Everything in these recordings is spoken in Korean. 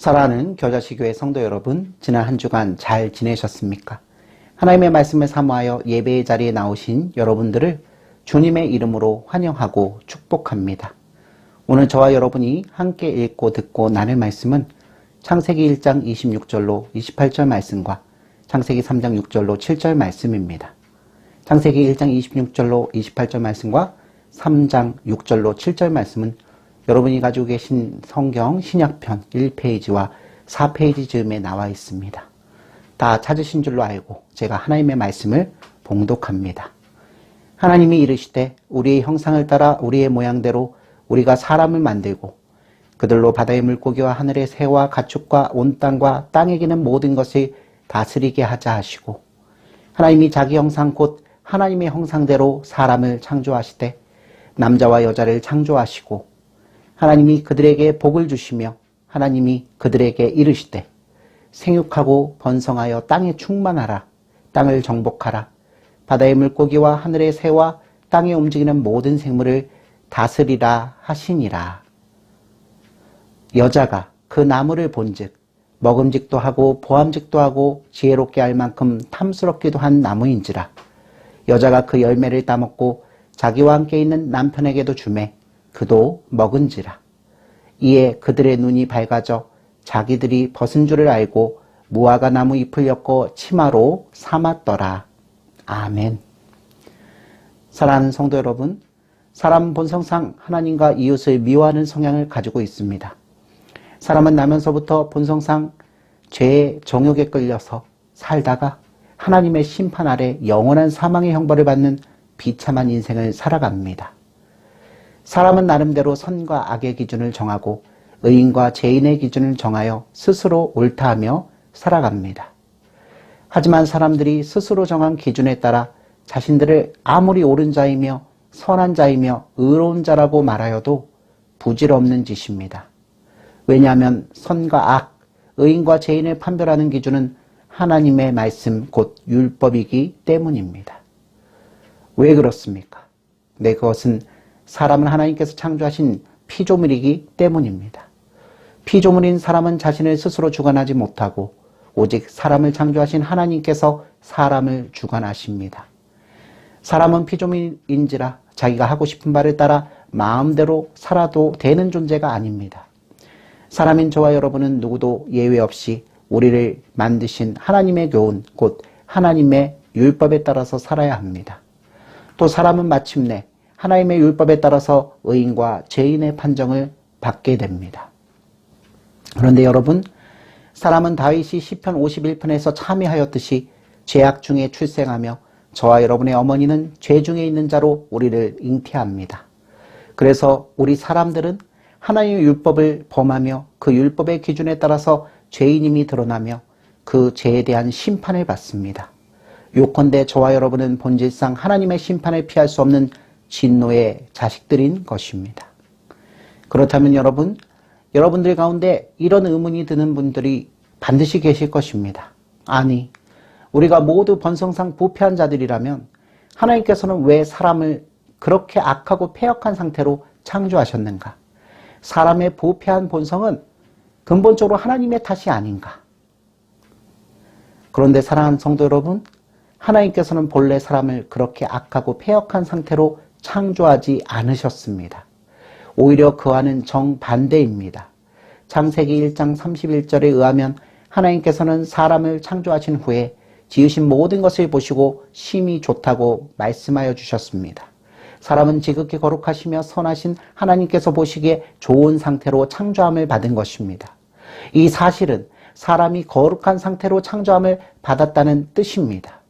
사랑하는 겨자씨교회 성도 여러분, 지난 한 주간 잘 지내셨습니까? 하나님의 말씀을 사모하여 예배의 자리에 나오신 여러분들을 주님의 이름으로 환영하고 축복합니다. 오늘 저와 여러분이 함께 읽고 듣고 나눌 말씀은 창세기 1장 26절로 28절 말씀과 창세기 3장 6절로 7절 말씀입니다. 창세기 1장 26절로 28절 말씀과 3장 6절로 7절 말씀은 여러분이 가지고 계신 성경 신약편 1페이지와 4페이지 즈음에 나와 있습니다. 다 찾으신 줄로 알고 제가 하나님의 말씀을 봉독합니다. 하나님이 이르시되 우리의 형상을 따라 우리의 모양대로 우리가 사람을 만들고 그들로 바다의 물고기와 하늘의 새와 가축과 온 땅과 땅에 기는 모든 것을 다스리게 하자 하시고, 하나님이 자기 형상 곧 하나님의 형상대로 사람을 창조하시되 남자와 여자를 창조하시고, 하나님이 그들에게 복을 주시며 하나님이 그들에게 이르시되 생육하고 번성하여 땅에 충만하라. 땅을 정복하라. 바다의 물고기와 하늘의 새와 땅에 움직이는 모든 생물을 다스리라 하시니라. 여자가 그 나무를 본즉 먹음직도 하고 보암직도 하고 지혜롭게 할 만큼 탐스럽기도 한 나무인지라. 여자가 그 열매를 따먹고 자기와 함께 있는 남편에게도 주매 그도 먹은지라. 이에 그들의 눈이 밝아져 자기들이 벗은 줄을 알고 무화과 나무 잎을 엮어 치마로 삼았더라. 아멘. 사랑하는 성도 여러분, 사람 본성상 하나님과 이웃을 미워하는 성향을 가지고 있습니다. 사람은 나면서부터 본성상 죄의 정욕에 끌려서 살다가 하나님의 심판 아래 영원한 사망의 형벌을 받는 비참한 인생을 살아갑니다. 사람은 나름대로 선과 악의 기준을 정하고 의인과 죄인의 기준을 정하여 스스로 옳다하며 살아갑니다. 하지만 사람들이 스스로 정한 기준에 따라 자신들을 아무리 옳은 자이며 선한 자이며 의로운 자라고 말하여도 부질없는 짓입니다. 왜냐하면 선과 악, 의인과 죄인을 판별하는 기준은 하나님의 말씀 곧 율법이기 때문입니다. 왜 그렇습니까? 네, 그것은 사람은 하나님께서 창조하신 피조물이기 때문입니다. 피조물인 사람은 자신을 스스로 주관하지 못하고 오직 사람을 창조하신 하나님께서 사람을 주관하십니다. 사람은 피조물인지라 자기가 하고 싶은 바를 따라 마음대로 살아도 되는 존재가 아닙니다. 사람인 저와 여러분은 누구도 예외 없이 우리를 만드신 하나님의 교훈, 곧 하나님의 율법에 따라서 살아야 합니다. 또 사람은 마침내 하나님의 율법에 따라서 의인과 죄인의 판정을 받게 됩니다. 그런데 여러분, 사람은 다윗이 시편 51편에서 참회하였듯이 죄악 중에 출생하며 저와 여러분의 어머니는 죄 중에 있는 자로 우리를 잉태합니다. 그래서 우리 사람들은 하나님의 율법을 범하며 그 율법의 기준에 따라서 죄인임이 드러나며 그 죄에 대한 심판을 받습니다. 요컨대 저와 여러분은 본질상 하나님의 심판을 피할 수 없는 진노의 자식들인 것입니다. 그렇다면 여러분들 가운데 이런 의문이 드는 분들이 반드시 계실 것입니다. 아니, 우리가 모두 본성상 부패한 자들이라면 하나님께서는 왜 사람을 그렇게 악하고 패역한 상태로 창조하셨는가? 사람의 부패한 본성은 근본적으로 하나님의 탓이 아닌가? 그런데 사랑하는 성도 여러분, 하나님께서는 본래 사람을 그렇게 악하고 패역한 상태로 창조하지 않으셨습니다. 오히려 그와는 정반대입니다. 창세기 1장 31절에 의하면 하나님께서는 사람을 창조하신 후에 지으신 모든 것을 보시고 심히 좋다고 말씀하여 주셨습니다. 사람은 지극히 거룩하시며 선하신 하나님께서 보시기에 좋은 상태로 창조함을 받은 것입니다. 이 사실은 사람이 거룩한 상태로 창조함을 받았다는 뜻입니다.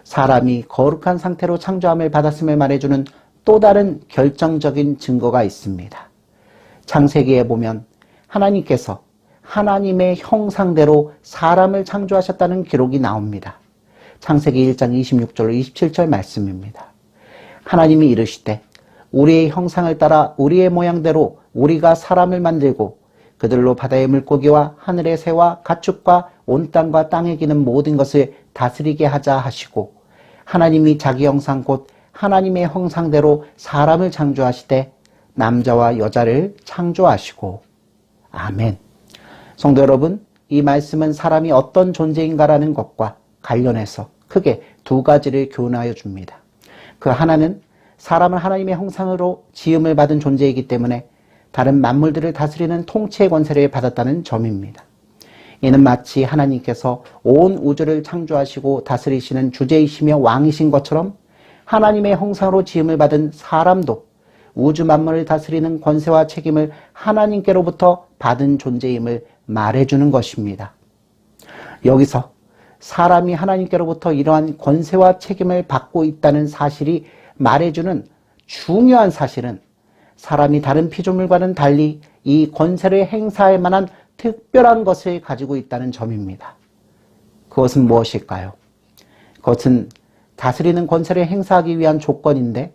사람이 거룩한 상태로 창조함을 받았음을 말해주는 또 다른 결정적인 증거가 있습니다. 창세기에 보면 하나님께서 하나님의 형상대로 사람을 창조하셨다는 기록이 나옵니다. 창세기 1장 26절로 27절 말씀입니다. 하나님이 이르시되 우리의 형상을 따라 우리의 모양대로 우리가 사람을 만들고 그들로 바다의 물고기와 하늘의 새와 가축과 온 땅과 땅에 기는 모든 것을 다스리게 하자 하시고, 하나님이 자기 형상 곧 하나님의 형상대로 사람을 창조하시되 남자와 여자를 창조하시고. 아멘. 성도 여러분, 이 말씀은 사람이 어떤 존재인가라는 것과 관련해서 크게 두 가지를 교훈하여 줍니다. 그 하나는 사람은 하나님의 형상으로 지음을 받은 존재이기 때문에 다른 만물들을 다스리는 통치의 권세를 받았다는 점입니다. 이는 마치 하나님께서 온 우주를 창조하시고 다스리시는 주제이시며 왕이신 것처럼 하나님의 형상으로 지음을 받은 사람도 우주 만물을 다스리는 권세와 책임을 하나님께로부터 받은 존재임을 말해주는 것입니다. 여기서 사람이 하나님께로부터 이러한 권세와 책임을 받고 있다는 사실이 말해주는 중요한 사실은 사람이 다른 피조물과는 달리 이 권세를 행사할 만한 특별한 것을 가지고 있다는 점입니다. 그것은 무엇일까요? 그것은 다스리는 권세를 행사하기 위한 조건인데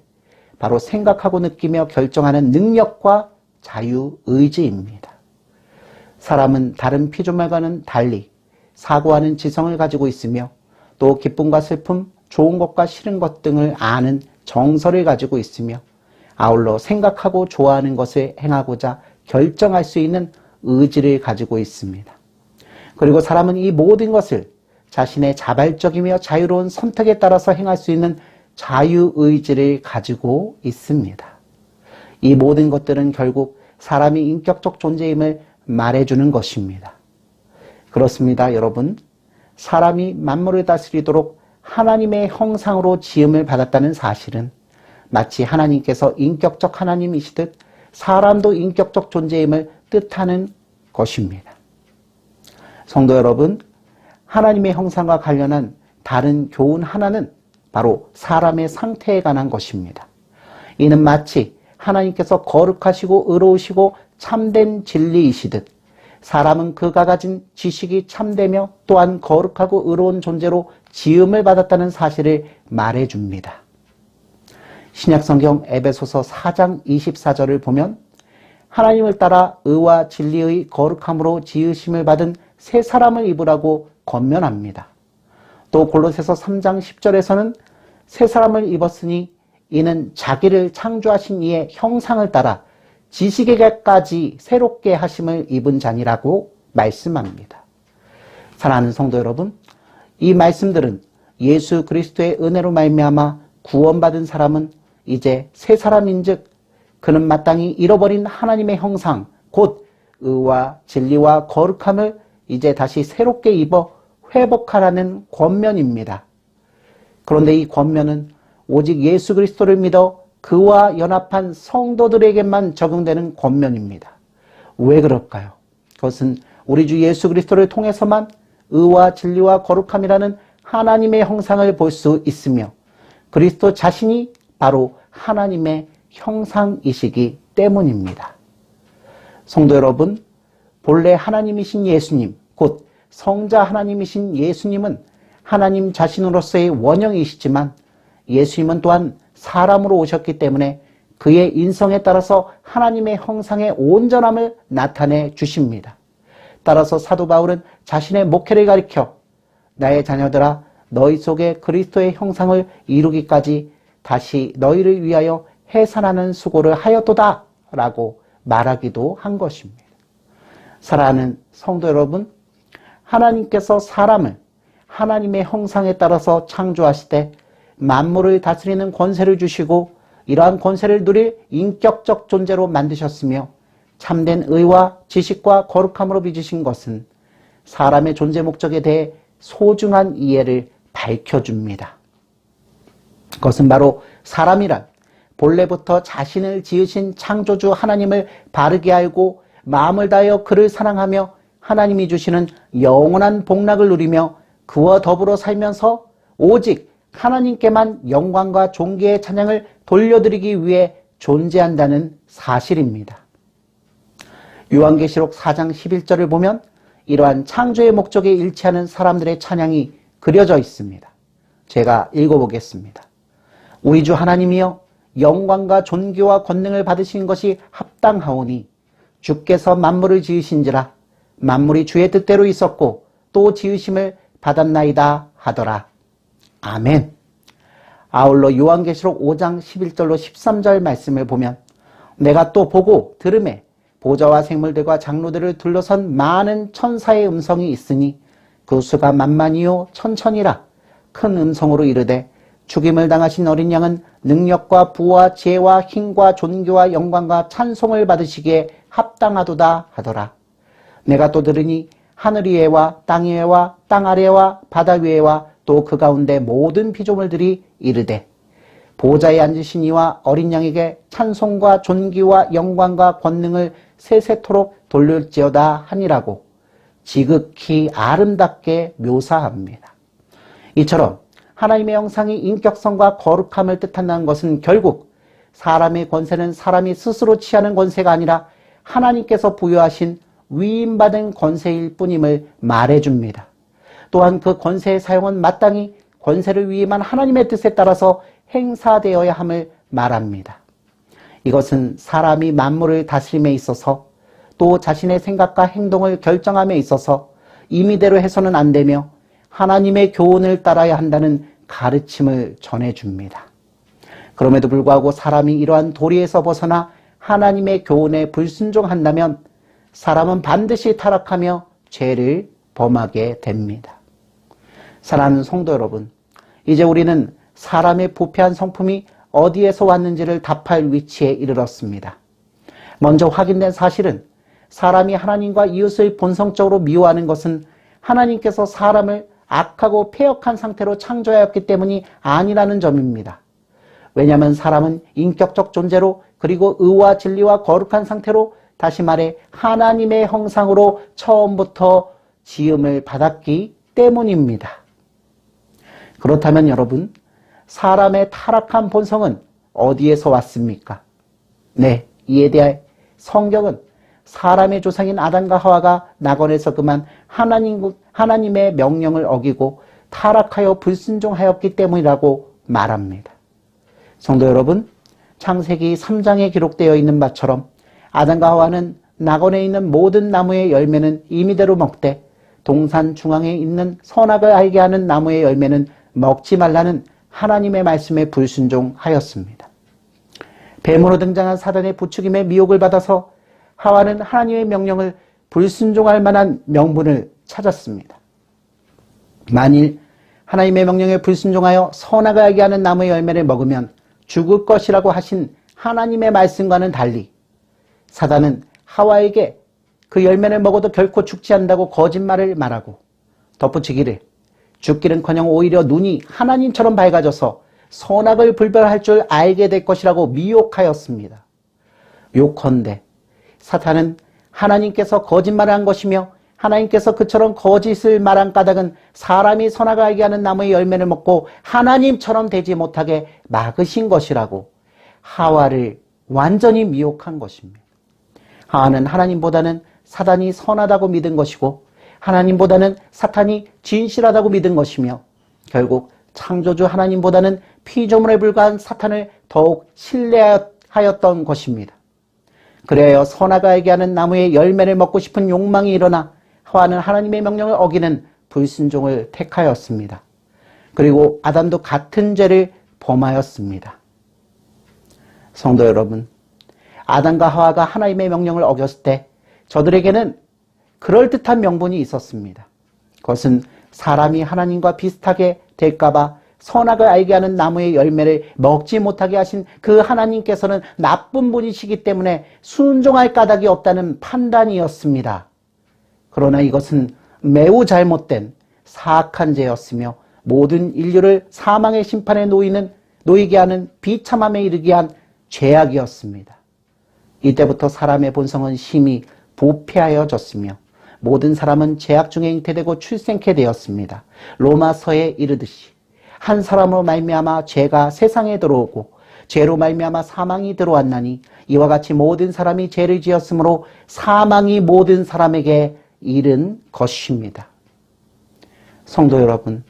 바로 생각하고 느끼며 결정하는 능력과 자유의지입니다. 사람은 다른 피조물과는 달리 사고하는 지성을 가지고 있으며 또 기쁨과 슬픔, 좋은 것과 싫은 것 등을 아는 정서를 가지고 있으며 아울러 생각하고 좋아하는 것을 행하고자 결정할 수 있는 의지를 가지고 있습니다. 그리고 사람은 이 모든 것을 자신의 자발적이며 자유로운 선택에 따라서 행할 수 있는 자유의지를 가지고 있습니다. 이 모든 것들은 결국 사람이 인격적 존재임을 말해주는 것입니다. 그렇습니다, 여러분. 사람이 만물을 다스리도록 하나님의 형상으로 지음을 받았다는 사실은 마치 하나님께서 인격적 하나님이시듯 사람도 인격적 존재임을 뜻하는 것입니다. 성도 여러분, 하나님의 형상과 관련한 다른 교훈 하나는 바로 사람의 상태에 관한 것입니다. 이는 마치 하나님께서 거룩하시고 의로우시고 참된 진리이시듯 사람은 그가 가진 지식이 참되며 또한 거룩하고 의로운 존재로 지음을 받았다는 사실을 말해줍니다. 신약성경 에베소서 4장 24절을 보면 하나님을 따라 의와 진리의 거룩함으로 지으심을 받은 새 사람을 입으라고 권면합니다. 또 골로새서 3장 10절에서는 새 사람을 입었으니 이는 자기를 창조하신 이의 형상을 따라 지식에게까지 새롭게 하심을 입은 자니라고 말씀합니다. 사랑하는 성도 여러분, 이 말씀들은 예수 그리스도의 은혜로 말미암아 구원받은 사람은 이제 새 사람인즉 그는 마땅히 잃어버린 하나님의 형상, 곧 의와 진리와 거룩함을 이제 다시 새롭게 입어 회복하라는 권면입니다. 그런데 이 권면은 오직 예수 그리스도를 믿어 그와 연합한 성도들에게만 적용되는 권면입니다. 왜 그럴까요? 그것은 우리 주 예수 그리스도를 통해서만 의와 진리와 거룩함이라는 하나님의 형상을 볼 수 있으며 그리스도 자신이 바로 하나님의 형상이시기 때문입니다. 성도 여러분, 본래 하나님이신 예수님, 곧 성자 하나님이신 예수님은 하나님 자신으로서의 원형이시지만 예수님은 또한 사람으로 오셨기 때문에 그의 인성에 따라서 하나님의 형상의 온전함을 나타내 주십니다. 따라서 사도 바울은 자신의 목회를 가리켜 나의 자녀들아 너희 속에 그리스도의 형상을 이루기까지 다시 너희를 위하여 해산하는 수고를 하였도다 라고 말하기도 한 것입니다. 사랑하는 성도 여러분, 하나님께서 사람을 하나님의 형상에 따라서 창조하시되 만물을 다스리는 권세를 주시고 이러한 권세를 누릴 인격적 존재로 만드셨으며 참된 의와 지식과 거룩함으로 빚으신 것은 사람의 존재 목적에 대해 소중한 이해를 밝혀줍니다. 그것은 바로 사람이란 본래부터 자신을 지으신 창조주 하나님을 바르게 알고 마음을 다하여 그를 사랑하며 하나님이 주시는 영원한 복락을 누리며 그와 더불어 살면서 오직 하나님께만 영광과 존귀의 찬양을 돌려드리기 위해 존재한다는 사실입니다. 요한계시록 4장 11절을 보면 이러한 창조의 목적에 일치하는 사람들의 찬양이 그려져 있습니다. 제가 읽어보겠습니다. 우리 주 하나님이여 영광과 존귀와 권능을 받으신 것이 합당하오니 주께서 만물을 지으신지라 만물이 주의 뜻대로 있었고 또 지으심을 받았나이다 하더라. 아멘. 아울러 요한계시록 5장 11절로 13절 말씀을 보면 내가 또 보고 들음에 보좌와 생물들과 장로들을 둘러선 많은 천사의 음성이 있으니 그 수가 만만이요 천천이라 큰 음성으로 이르되 죽임을 당하신 어린 양은 능력과 부와 지혜와 힘과 존귀와 영광과 찬송을 받으시기에 합당하도다 하더라. 내가 또 들으니 하늘 위에와 땅 위에와 땅 아래와 바다 위에와 또 그 가운데 모든 피조물들이 이르되 보좌에 앉으신 이와 어린 양에게 찬송과 존귀와 영광과 권능을 세세토록 돌릴지어다 하니라고 지극히 아름답게 묘사합니다. 이처럼 하나님의 형상이 인격성과 거룩함을 뜻한다는 것은 결국 사람의 권세는 사람이 스스로 취하는 권세가 아니라 하나님께서 부여하신 위임받은 권세일 뿐임을 말해줍니다. 또한 그 권세의 사용은 마땅히 권세를 위임한 하나님의 뜻에 따라서 행사되어야 함을 말합니다. 이것은 사람이 만물을 다스림에 있어서 또 자신의 생각과 행동을 결정함에 있어서 임의대로 해서는 안 되며 하나님의 교훈을 따라야 한다는 가르침을 전해줍니다. 그럼에도 불구하고 사람이 이러한 도리에서 벗어나 하나님의 교훈에 불순종한다면 사람은 반드시 타락하며 죄를 범하게 됩니다. 사랑하는 성도 여러분, 이제 우리는 사람의 부패한 성품이 어디에서 왔는지를 답할 위치에 이르렀습니다. 먼저 확인된 사실은 사람이 하나님과 이웃을 본성적으로 미워하는 것은 하나님께서 사람을 악하고 패역한 상태로 창조하였기 때문이 아니라는 점입니다. 왜냐하면 사람은 인격적 존재로 그리고 의와 진리와 거룩한 상태로 다시 말해 하나님의 형상으로 처음부터 지음을 받았기 때문입니다. 그렇다면 여러분, 사람의 타락한 본성은 어디에서 왔습니까? 네, 이에 대해 성경은 사람의 조상인 아담과 하와가 낙원에서 그만 하나님의 명령을 어기고 타락하여 불순종하였기 때문이라고 말합니다. 성도 여러분, 창세기 3장에 기록되어 있는 바처럼 아담과 하와는 낙원에 있는 모든 나무의 열매는 임의대로 먹되 동산 중앙에 있는 선악을 알게 하는 나무의 열매는 먹지 말라는 하나님의 말씀에 불순종하였습니다. 뱀으로 등장한 사단의 부추김에 미혹을 받아서 하와는 하나님의 명령을 불순종할 만한 명분을 찾았습니다. 만일 하나님의 명령에 불순종하여 선악을 알게 하는 나무의 열매를 먹으면 죽을 것이라고 하신 하나님의 말씀과는 달리 사단은 하와에게 그 열매를 먹어도 결코 죽지 않는다고 거짓말을 말하고 덧붙이기를 죽기는커녕 오히려 눈이 하나님처럼 밝아져서 선악을 분별할 줄 알게 될 것이라고 미혹하였습니다. 요컨대 사탄은 하나님께서 거짓말을 한 것이며 하나님께서 그처럼 거짓을 말한 까닭은 사람이 선악을 알게 하는 나무의 열매를 먹고 하나님처럼 되지 못하게 막으신 것이라고 하와를 완전히 미혹한 것입니다. 하와는 하나님보다는 사단이 선하다고 믿은 것이고 하나님보다는 사탄이 진실하다고 믿은 것이며 결국 창조주 하나님보다는 피조물에 불과한 사탄을 더욱 신뢰하였던 것입니다. 그래야 선악을 알게 하는 나무의 열매를 먹고 싶은 욕망이 일어나 하와는 하나님의 명령을 어기는 불순종을 택하였습니다. 그리고 아담도 같은 죄를 범하였습니다. 성도 여러분, 아담과 하와가 하나님의 명령을 어겼을 때 저들에게는 그럴듯한 명분이 있었습니다. 그것은 사람이 하나님과 비슷하게 될까봐 선악을 알게 하는 나무의 열매를 먹지 못하게 하신 그 하나님께서는 나쁜 분이시기 때문에 순종할 까닭이 없다는 판단이었습니다. 그러나 이것은 매우 잘못된 사악한 죄였으며 모든 인류를 사망의 심판에 놓이게 하는 비참함에 이르게 한 죄악이었습니다. 이때부터 사람의 본성은 심히 부패하여졌으며 모든 사람은 죄악 중에 잉태되고 출생케 되었습니다. 로마서에 이르듯이 한 사람으로 말미암아 죄가 세상에 들어오고 죄로 말미암아 사망이 들어왔나니 이와 같이 모든 사람이 죄를 지었으므로 사망이 모든 사람에게 이른 것입니다. 성도 여러분,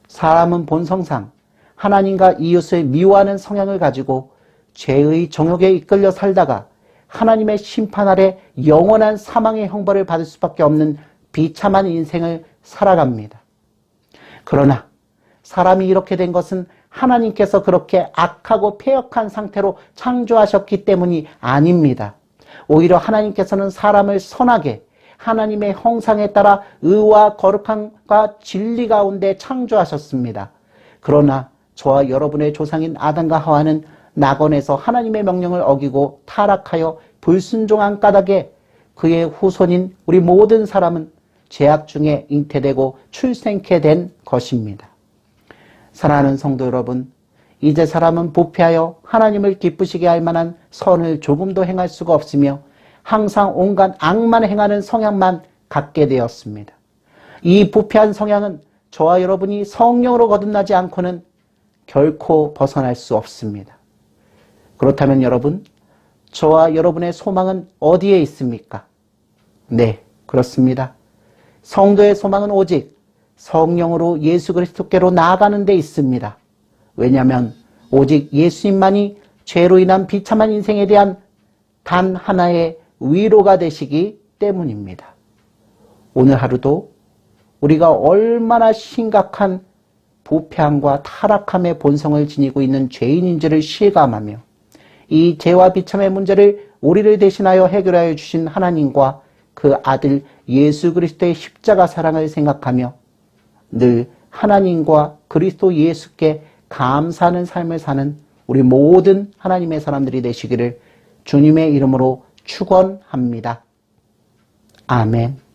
사람은 본성상 하나님과 이웃을 미워하는 성향을 가지고 죄의 정욕에 이끌려 살다가 하나님의 심판 아래 영원한 사망의 형벌을 받을 수밖에 없는 비참한 인생을 살아갑니다. 그러나 사람이 이렇게 된 것은 하나님께서 그렇게 악하고 패역한 상태로 창조하셨기 때문이 아닙니다. 오히려 하나님께서는 사람을 선하게 하나님의 형상에 따라 의와 거룩함과 진리 가운데 창조하셨습니다. 그러나 저와 여러분의 조상인 아담과 하와는 낙원에서 하나님의 명령을 어기고 타락하여 불순종한 까닭에 그의 후손인 우리 모든 사람은 죄악 중에 잉태되고 출생케 된 것입니다. 사랑하는 성도 여러분, 이제 사람은 부패하여 하나님을 기쁘시게 할 만한 선을 조금도 행할 수가 없으며 항상 온갖 악만 행하는 성향만 갖게 되었습니다. 이 부패한 성향은 저와 여러분이 성령으로 거듭나지 않고는 결코 벗어날 수 없습니다. 그렇다면 여러분, 저와 여러분의 소망은 어디에 있습니까? 네, 그렇습니다. 성도의 소망은 오직 성령으로 예수 그리스도께로 나아가는 데 있습니다. 왜냐하면 오직 예수님만이 죄로 인한 비참한 인생에 대한 단 하나의 위로가 되시기 때문입니다. 오늘 하루도 우리가 얼마나 심각한 부패함과 타락함의 본성을 지니고 있는 죄인인지를 실감하며 이 죄와 비참의 문제를 우리를 대신하여 해결하여 주신 하나님과 그 아들 예수 그리스도의 십자가 사랑을 생각하며 늘 하나님과 그리스도 예수께 감사하는 삶을 사는 우리 모든 하나님의 사람들이 되시기를 주님의 이름으로 축원합니다. 아멘.